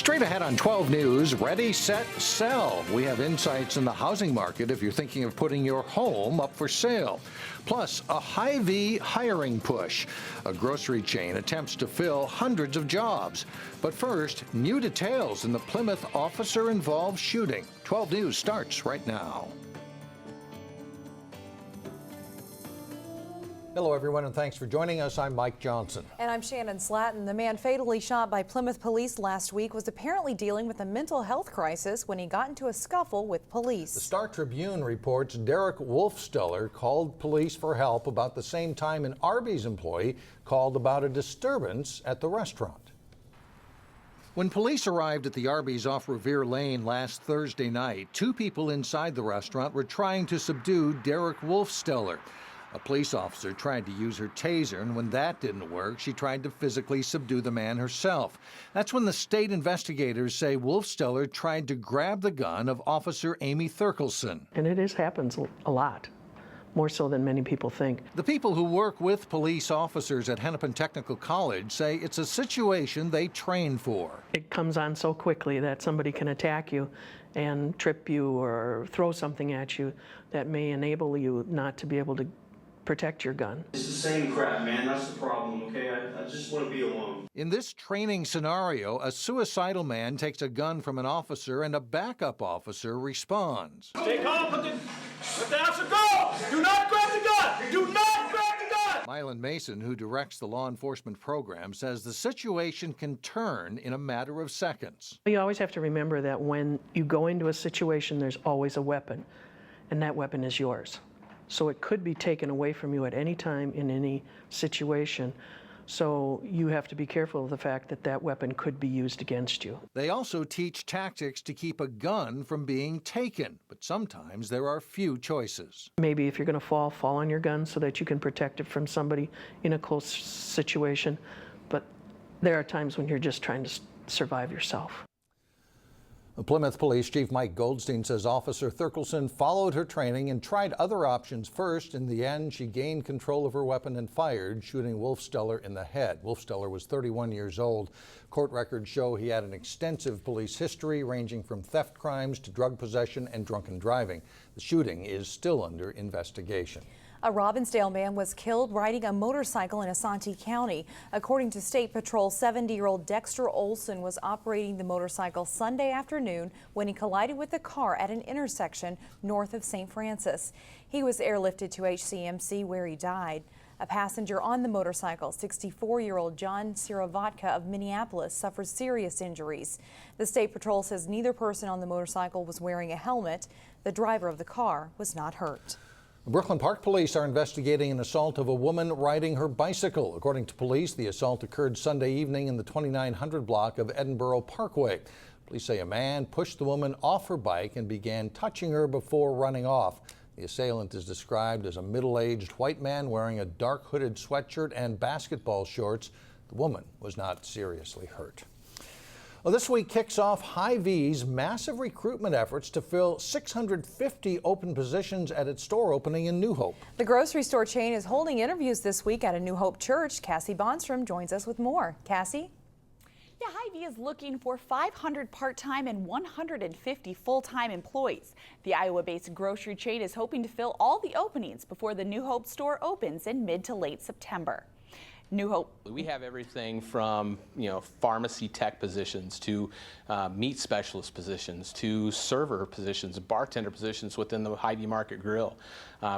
Straight ahead on 12 News, Ready, Set, Sell. We have insights in the housing market if you're thinking of putting your home up for sale. Plus, a Hy-Vee hiring push. A grocery chain attempts to fill hundreds of jobs. But first, new details in the Plymouth officer-involved shooting. 12 News starts right now. Hello, everyone, and thanks for joining us. I'm Mike Johnson. And I'm Shannon Slatton. The man fatally shot by Plymouth police last week was apparently dealing with a mental health crisis when he got into a scuffle with police. The Star Tribune reports Derek Wolfsteller called police for help about the same time an Arby's employee called about a disturbance at the restaurant. When police arrived at the Arby's off Revere Lane last Thursday night, two people inside the restaurant were trying to subdue Derek Wolfsteller. A police officer tried to use her taser, and when that didn't work, she tried to physically subdue the man herself. That's when the state investigators say Wolfsteller tried to grab the gun of Officer Amy Thurkelson. And it happens a lot, more so than many people think. The people who work with police officers at Hennepin Technical College say it's a situation they train for. It comes on so quickly that somebody can attack you and trip you or throw something at you that may enable you not to be able to protect your gun. It's the same crap, man. That's the problem, okay? I just want to be alone. In this training scenario, a suicidal man takes a gun from an officer and a backup officer responds. Stay calm, let the officer go! Do not grab the gun! Do not grab the gun! Mylan Mason, who directs the law enforcement program, says the situation can turn in a matter of seconds. You always have to remember that when you go into a situation, there's always a weapon, and that weapon is yours. So it could be taken away from you at any time in any situation. So you have to be careful of the fact that that weapon could be used against you. They also teach tactics to keep a gun from being taken, but sometimes there are few choices. Maybe if you're going to fall on your gun so that you can protect it from somebody in a close situation. But there are times when you're just trying to survive yourself. The Plymouth Police Chief Mike Goldstein says Officer Thurkelson followed her training and tried other options first. In the end, she gained control of her weapon and fired, shooting Wolfsteller in the head. Wolfsteller was 31 years old. Court records show he had an extensive police history ranging from theft crimes to drug possession and drunken driving. The shooting is still under investigation. A Robbinsdale man was killed riding a motorcycle in Osseo County. According to State Patrol, 70-year-old Dexter Olson was operating the motorcycle Sunday afternoon when he collided with a car at an intersection north of St. Francis. He was airlifted to HCMC where he died. A passenger on the motorcycle, 64-year-old John Siravatka of Minneapolis, suffered serious injuries. The State Patrol says neither person on the motorcycle was wearing a helmet. The driver of the car was not hurt. Brooklyn Park Police are investigating an assault of a woman riding her bicycle. According to police, the assault occurred Sunday evening in the 2900 block of Edinburgh Parkway. Police say a man pushed the woman off her bike and began touching her before running off. The assailant is described as a middle-aged white man wearing a dark hooded sweatshirt and basketball shorts. The woman was not seriously hurt. Well, this week kicks off Hy-Vee's massive recruitment efforts to fill 650 open positions at its store opening in New Hope. The grocery store chain is holding interviews this week at a New Hope church. Cassie Bonstrom joins us with more. Cassie? Yeah, Hy-Vee is looking for 500 part-time and 150 full-time employees. The Iowa-based grocery chain is hoping to fill all the openings before the New Hope store opens in mid to late September. New Hope. We have everything from, pharmacy tech positions to meat specialist positions to server positions, bartender positions within the Hy-Vee Market Grill.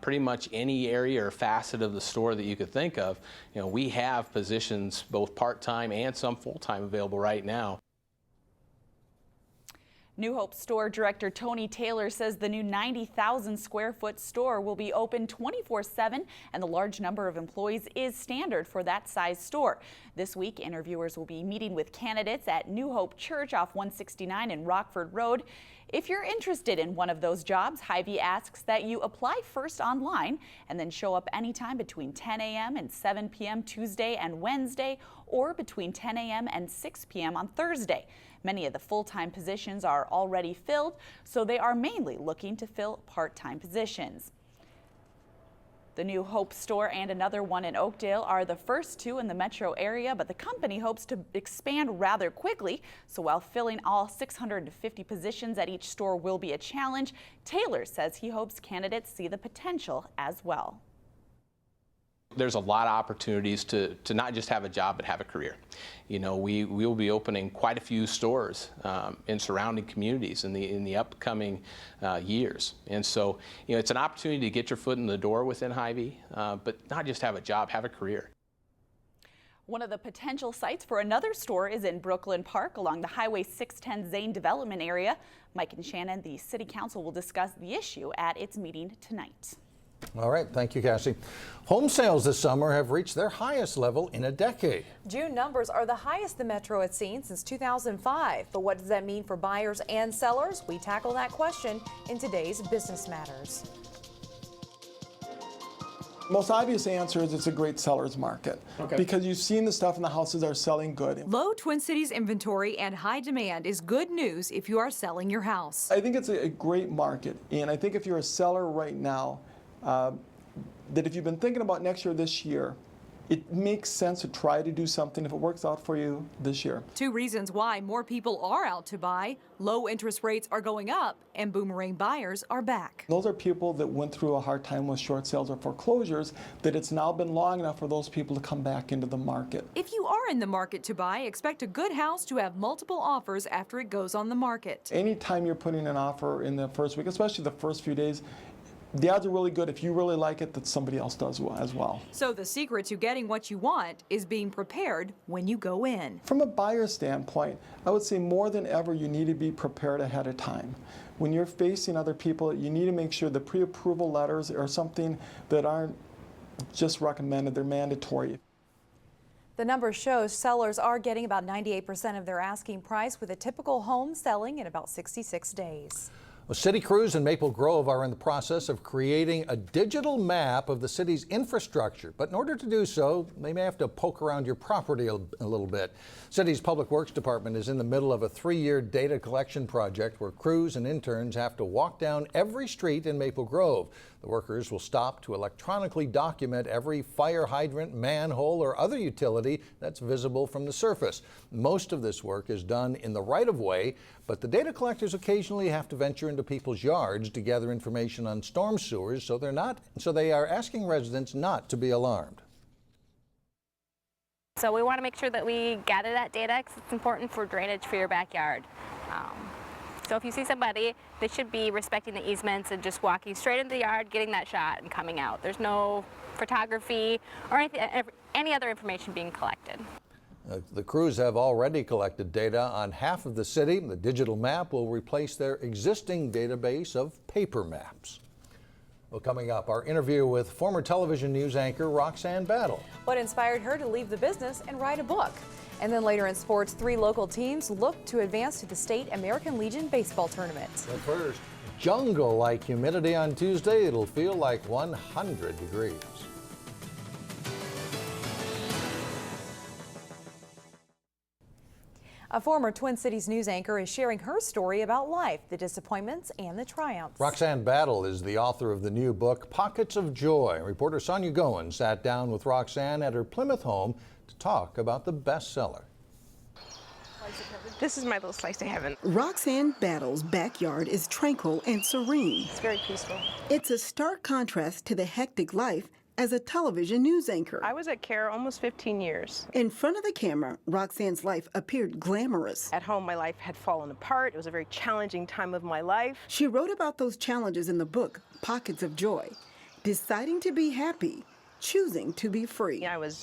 Pretty much any area or facet of the store that you could think of, we have positions both part-time and some full-time available right now. New Hope store director Tony Taylor says the new 90,000 square foot store will be open 24/7, and the large number of employees is standard for that size store. This week, interviewers will be meeting with candidates at New Hope Church off 169 and Rockford Road. If you're interested in one of those jobs, Hy-Vee asks that you apply first online and then show up anytime between 10 a.m. and 7 p.m. Tuesday and Wednesday, or between 10 a.m. and 6 p.m. on Thursday. Many of the full-time positions are already filled, so they are mainly looking to fill part-time positions. The new Hope store and another one in Oakdale are the first two in the metro area, but the company hopes to expand rather quickly. So while filling all 650 positions at each store will be a challenge, Taylor says he hopes candidates see the potential as well. There's a lot of opportunities to not just have a job, but have a career. You know, we will be opening quite a few stores in surrounding communities in the upcoming years. And so, you know, it's an opportunity to get your foot in the door within Hy-Vee, but not just have a job, have a career. One of the potential sites for another store is in Brooklyn Park along the Highway 610 Zane development area. Mike and Shannon, the City Council will discuss the issue at its meeting tonight. All right, thank you, Cassie. Home sales this summer have reached their highest level in a decade. June numbers are the highest the Metro has seen since 2005. But what does that mean for buyers and sellers? We tackle that question in today's Business Matters. Most obvious answer is it's a great seller's market. Because you've seen the stuff and the houses are selling good. Low Twin Cities inventory and high demand is good news if you are selling your house. I think it's a great market, and I think if you're a seller right now, that if you've been thinking about next year, this year, it makes sense to try to do something if it works out for you this year. Two reasons why more people are out to buy. Low interest rates are going up and boomerang buyers are back. Those are people that went through a hard time with short sales or foreclosures, that it's now been long enough for those people to come back into the market. If you are in the market to buy, expect a good house to have multiple offers after it goes on the market. Anytime you're putting an offer in the first week, especially the first few days, the odds are really good if you really like it that somebody else does as well. So the secret to getting what you want is being prepared when you go in. From a buyer standpoint, I would say more than ever you need to be prepared ahead of time. When you're facing other people, you need to make sure the pre-approval letters are something that aren't just recommended, they're mandatory. The numbers show sellers are getting about 98% of their asking price, with a typical home selling in about 66 days. Well, City Crews and Maple Grove are in the process of creating a digital map of the city's infrastructure. But in order to do so, they may have to poke around your property a little bit. City's Public Works Department is in the middle of a 3-year data collection project where crews and interns have to walk down every street in Maple Grove. The workers will stop to electronically document every fire hydrant, manhole, or other utility that's visible from the surface. Most of this work is done in the right-of-way, but the data collectors occasionally have to venture into people's yards to gather information on storm sewers, so they are asking residents not to be alarmed. So we want to make sure that we gather that data because it's important for drainage for your backyard. So if you see somebody, they should be respecting the easements and just walking straight into the yard, getting that shot and coming out. There's no photography or any other information being collected. The crews have already collected data on half of the city. The digital map will replace their existing database of paper maps. Well, coming up, our interview with former television news anchor Roxanne Battle. What inspired her to leave the business and write a book? And then later in sports, 3 local teams look to advance to the State American Legion baseball tournament. But first, jungle-like humidity on Tuesday. It'll feel like 100 degrees. A former Twin Cities news anchor is sharing her story about life, the disappointments and the triumphs. Roxanne Battle is the author of the new book, Pockets of Joy. Reporter Sonia Goen sat down with Roxanne at her Plymouth home to talk about the bestseller. This is my little slice of heaven. Roxanne Battle's backyard is tranquil and serene. It's very peaceful. It's a stark contrast to the hectic life as a television news anchor. I was at CARE almost 15 years. In front of the camera, Roxanne's life appeared glamorous. At home, my life had fallen apart. It was a very challenging time of my life. She wrote about those challenges in the book, Pockets of Joy, deciding to be happy, choosing to be free. I was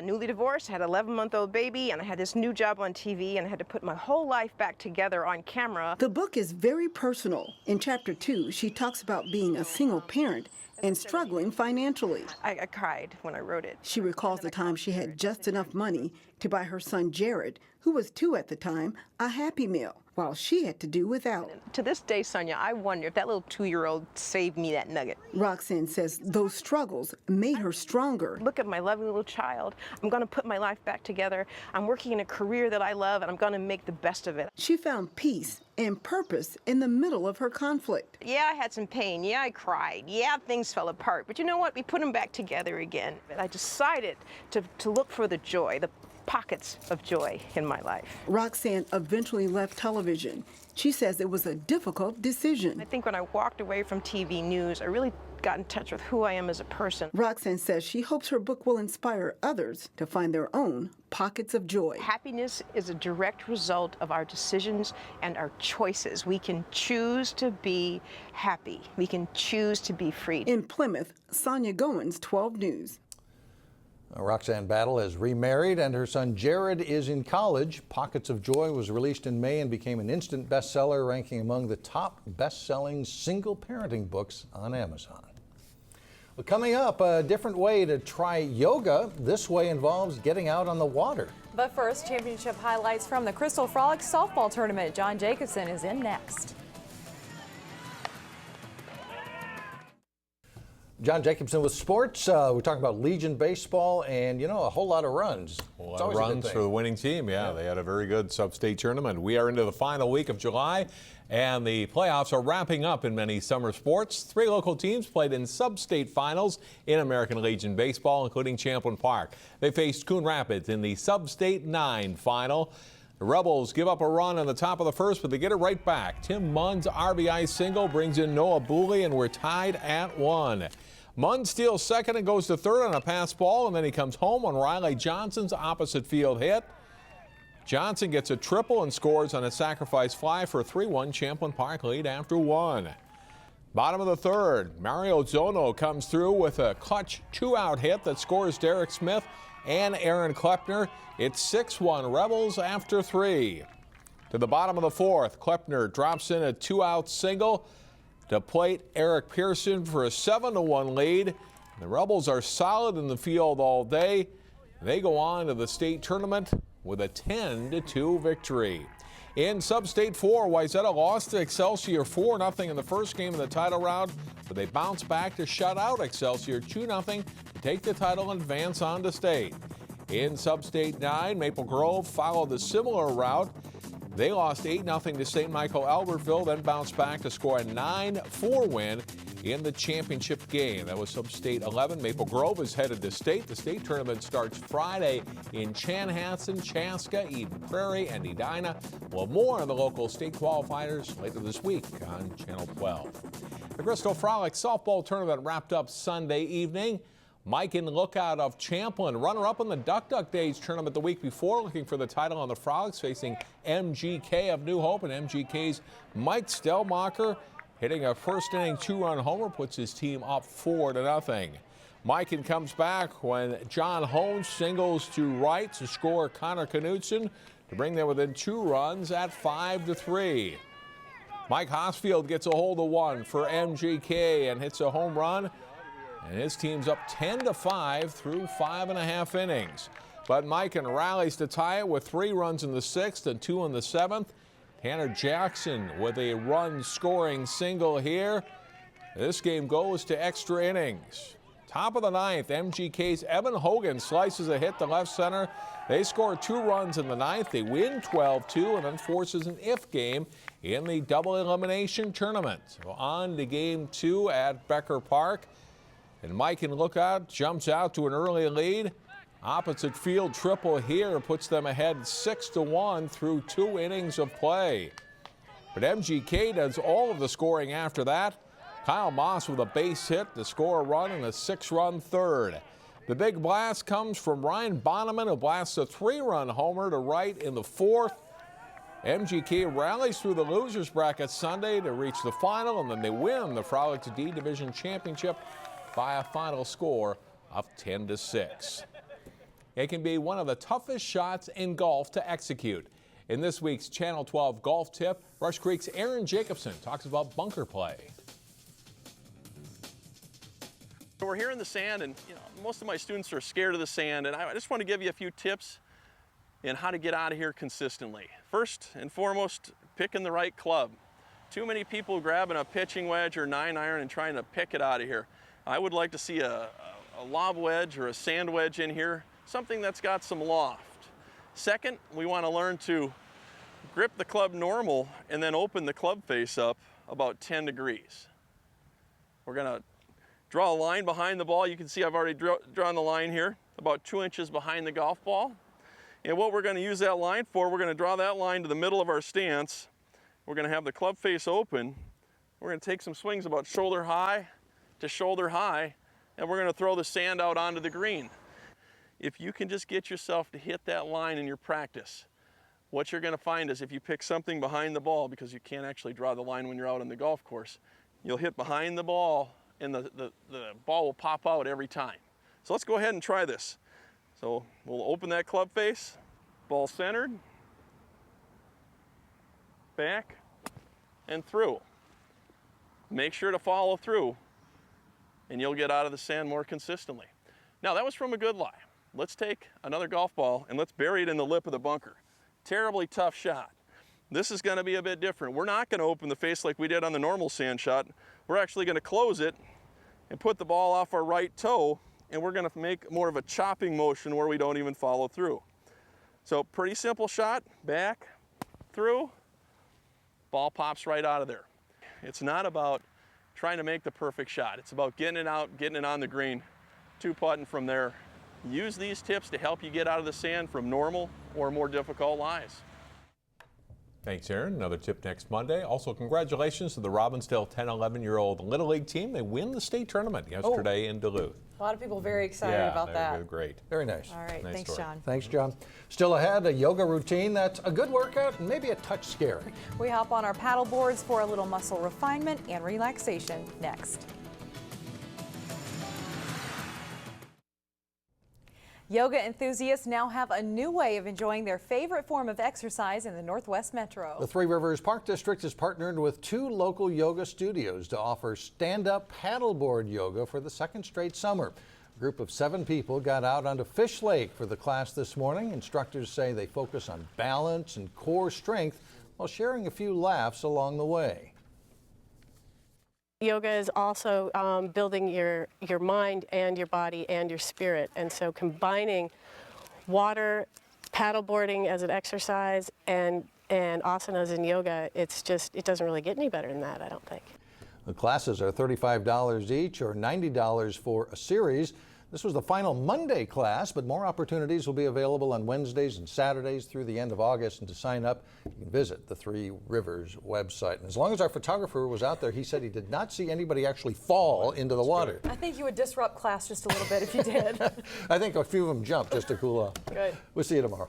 newly divorced, had an 11-month-old baby, and I had this new job on TV, and I had to put my whole life back together on camera. The book is very personal. In Chapter 2, she talks about being a single parent and struggling financially. I cried when I wrote it. She recalls the time she had just enough money to buy her son Jared, who was 2 at the time, a Happy Meal. while she had to do without. To this day, Sonia, I wonder if that little 2-year-old saved me that nugget. Roxanne says those struggles made her stronger. Look at my loving little child. I'm going to put my life back together. I'm working in a career that I love, and I'm going to make the best of it. She found peace and purpose in the middle of her conflict. Yeah, I had some pain. Yeah, I cried. Yeah, things fell apart. But you know what? We put them back together again. And I decided to look for the joy, the pockets of joy in my life. Roxanne eventually left television. She says it was a difficult decision. I think when I walked away from TV news, I really got in touch with who I am as a person. Roxanne says she hopes her book will inspire others to find their own pockets of joy. Happiness is a direct result of our decisions and our choices. We can choose to be happy. We can choose to be free. In Plymouth, Sonia Goins, 12 News. Roxanne Battle has remarried and her son Jared is in college. Pockets of Joy was released in May and became an instant bestseller, ranking among the top best-selling single parenting books on Amazon. Well, coming up, a different way to try yoga. This way involves getting out on the water. But first, championship highlights from the Crystal Frolics softball tournament. John Jacobson is in next. John Jacobson with sports. We're talking about Legion baseball and, a whole lot of runs. A lot of runs for the winning team. Yeah, they had a very good sub-state tournament. We are into the final week of July, and the playoffs are wrapping up in many summer sports. 3 local teams played in sub-state finals in American Legion baseball, including Champlin Park. They faced Coon Rapids in the sub-state 9 final. The Rebels give up a run on the top of the first, but they get it right back. Tim Munn's RBI single brings in Noah Booley, and we're tied at 1. Munn steals second and goes to third on a pass ball, and then he comes home on Riley Johnson's opposite field hit. Johnson gets a triple and scores on a sacrifice fly for a 3-1 Champlin Park lead after 1. Bottom of the third, Mario Zono comes through with a clutch 2-out hit that scores Derek Smith and Aaron Klepner. It's 6-1 Rebels after 3. To the bottom of the fourth, Klepner drops in a 2-out single to plate Eric Pearson for a 7-1 lead. The Rebels are solid in the field all day. They go on to the state tournament with a 10-2 victory. In Sub-State 4, Wayzata lost to Excelsior 4-0 in the first game of the title round, but they bounced back to shut out Excelsior 2-0 to take the title and advance on to state. In Sub-State 9, Maple Grove followed a similar route. They lost 8-0 to St. Michael Albertville, then bounced back to score a 9-4 win in the championship game. That was Sub-State 11. Maple Grove is headed to state. The state tournament starts Friday in Chanhassen, Chaska, Eden Prairie, and Edina. We'll have more on the local state qualifiers later this week on Channel 12. The Crystal Frolics softball tournament wrapped up Sunday evening. Mike in Lookout of Champlin, runner-up in the Duck Duck Days tournament the week before, looking for the title on the Frolics, facing MGK of New Hope, and MGK's Mike Stellmacher hitting a first-inning 2-run homer puts his team up 4-0. Mikan comes back when John Holmes singles to right to score Connor Knutson to bring them within 2 runs at 5-3. Mike Hosfield gets a hold of one for MGK and hits a home run. And his team's up 10-5 through 5.5 innings. But Mikan rallies to tie it with 3 runs in the 6th and 2 in the 7th. Tanner Jackson with a run-scoring single here. This game goes to extra innings. Top of the 9th, MGK's Evan Hogan slices a hit to left center. They score 2 runs in the 9th. They win 12-2 and then forces an if game in the double elimination tournament. So on to game 2 at Becker Park. And Mike in Lookout jumps out to an early lead. Opposite field triple here puts them ahead 6-1 through 2 innings of play. But MGK does all of the scoring after that. Kyle Moss with a base hit to score a run in a 6-run third. The big blast comes from Ryan Bonneman, who blasts a 3-run homer to right in the 4th. MGK rallies through the losers bracket Sunday to reach the final, and then they win the Frolics D Division Championship by a final score of 10-6. It can be one of the toughest shots in golf to execute. In this week's Channel 12 golf tip, Rush Creek's Aaron Jacobson talks about bunker play. We're here in the sand, and most of my students are scared of the sand, and I just want to give you a few tips in how to get out of here consistently. First and foremost, picking the right club. Too many people grabbing a pitching wedge or 9-iron and trying to pick it out of here. I would like to see a lob wedge or a sand wedge in here, something that's got some loft. Second, we want to learn to grip the club normal and then open the club face up about 10 degrees. We're going to draw a line behind the ball. You can see I've already drawn the line here, about 2 inches behind the golf ball. And what we're going to use that line for, we're going to draw that line to the middle of our stance. We're going to have the club face open. We're going to take some swings about shoulder high to shoulder high, and we're going to throw the sand out onto the green. If you can just get yourself to hit that line in your practice, what you're going to find is if you pick something behind the ball, because you can't actually draw the line when you're out on the golf course, you'll hit behind the ball and the ball will pop out every time. So let's go ahead and try this. So we'll open that club face, ball centered, back, and through. Make sure to follow through, and you'll get out of the sand more consistently. Now that was from a good lie. Let's take another golf ball and let's bury it in the lip of the bunker. Terribly tough shot. This is going to be a bit different. We're not going to open the face like we did on the normal sand shot. We're actually going to close it and put the ball off our right toe, and we're going to make more of a chopping motion where we don't even follow through. So pretty simple shot, back, through, ball pops right out of there. It's not about trying to make the perfect shot. It's about getting it out, getting it on the green, 2-putting from there. Use these tips to help you get out of the sand from normal or more difficult lies. Thanks, Aaron. Another tip next Monday. Also, congratulations to the Robbinsdale 10-11-year-old Little League team. They win the state tournament yesterday in Duluth. A lot of people very excited about that. They're great. Very nice. All right, Nice thanks, story. John. Thanks, John. Still ahead, a yoga routine that's a good workout and maybe a touch scary. We hop on our paddle boards for a little muscle refinement and relaxation next. Yoga enthusiasts now have a new way of enjoying their favorite form of exercise in the Northwest Metro. The Three Rivers Park District has partnered with 2 local yoga studios to offer stand-up paddleboard yoga for the second straight summer. A group of 7 people got out onto Fish Lake for the class this morning. Instructors say they focus on balance and core strength while sharing a few laughs along the way. Yoga is also building your mind and your body and your spirit, and so combining water, paddleboarding as an exercise, and asanas in yoga, it doesn't really get any better than that, I don't think. The classes are $35 each or $90 for a series. This was the final Monday class, but more opportunities will be available on Wednesdays and Saturdays through the end of August. And to sign up, you can visit the Three Rivers website. And as long as our photographer was out there, he said he did not see anybody actually fall into the water. I think you would disrupt class just a little bit if you did. I think a few of them jumped just to cool off. Good. We'll see you tomorrow.